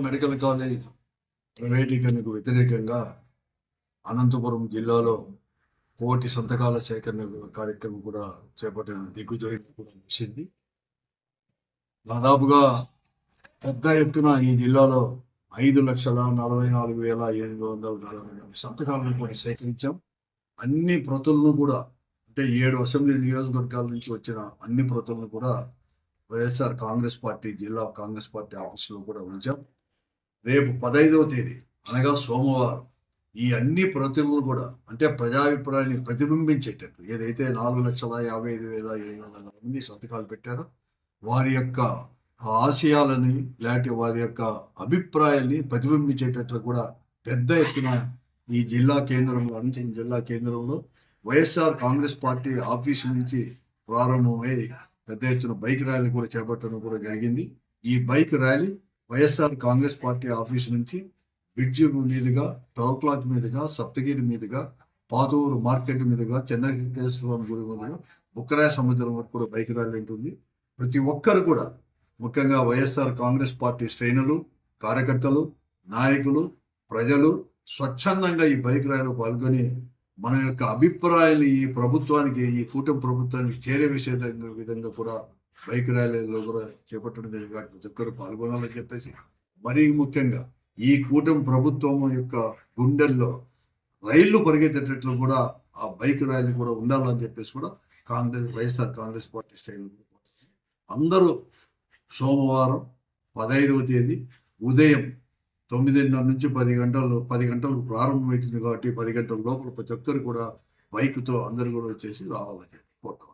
Medical college ప్రైవేటీకరణకు వ్యతిరేకంగా అనంతపురం జిల్లాలో 1,000 సంతకాల సేకరణ కార్యక్రమం కూడా చేపట్టిన దిగ్విజయం కూడా వచ్చింది. దాదాపుగా పెద్ద ఎత్తున ఈ జిల్లాలో 5,44,740 సంతకాలను కూడా సేకరించాం. అన్ని ప్రతులను కూడా అంటే 7 అసెంబ్లీ నియోజకవర్గాల నుంచి వచ్చిన అన్ని ప్రతులను కూడా వైఎస్ఆర్ కాంగ్రెస్ పార్టీ జిల్లా కాంగ్రెస్ పార్టీ ఆఫీసులో కూడా ఉంచాం. రేపు 15వ తేదీ అనగా సోమవారం ఈ అన్ని ప్రతులను కూడా అంటే ప్రజాభిప్రాయాన్ని ప్రతిబింబించేటట్టు ఏదైతే 4,55,700 మంది సంతకాలు పెట్టారో వారి యొక్క ఆశయాలని లేకపోతే వారి యొక్క అభిప్రాయాన్ని ప్రతిబింబించేటట్లు కూడా పెద్ద ఎత్తున ఈ జిల్లా కేంద్రంలో అనంతపురం జిల్లా కేంద్రంలో వైఎస్ఆర్ కాంగ్రెస్ పార్టీ ఆఫీసు నుంచి ప్రారంభమై పెద్ద ఎత్తున బైక్ ర్యాలీ కూడా చేపట్టడం కూడా జరిగింది. ఈ bike rally YSR Congress party office నుంచి బ్రిడ్జి మీదుగా, టవర్ క్లాక్ మీదుగా, సప్తగిరి మీదుగా, పాతూరు మార్కెట్ మీదుగా, చెన్నకేశ్వరం గుడి మీదుగా, బుక్కరాయ సముద్రం వరకు కూడా బైక్ ర్యాలీ ఉంటుంది. ప్రతి ఒక్కరు కూడా ముఖ్యంగా వైఎస్ఆర్ కాంగ్రెస్ పార్టీ శ్రేణులు, కార్యకర్తలు, నాయకులు, ప్రజలు స్వచ్ఛందంగా ఈ బైక్ ర్యాలీలో పాల్గొని మన యొక్క అభిప్రాయాన్ని ఈ ప్రభుత్వానికి, ఈ కూటమి ప్రభుత్వానికి చేరవేసే విధంగా కూడా బైక్ ర్యాలీలో కూడా చేపట్టడం జరిగింది. ప్రతి ఒక్కరు పాల్గొనాలని చెప్పేసి మరీ ముఖ్యంగా ఈ కూటమి ప్రభుత్వం యొక్క గుండెల్లో రైళ్లు పరిగెత్తేటట్లు కూడా ఆ బైక్ ర్యాలీ కూడా ఉండాలని చెప్పేసి కూడా వైఎస్ఆర్ కాంగ్రెస్ పార్టీ శ్రేణులు అందరూ సోమవారం 15వ తేదీ ఉదయం 9:30 నుంచి 10 గంటలకు ప్రారంభమవుతుంది కాబట్టి 10 గంటల లోపల ప్రతి ఒక్కరు కూడా బైక్తో అందరూ కూడా వచ్చేసి రావాలని కోరుతాం.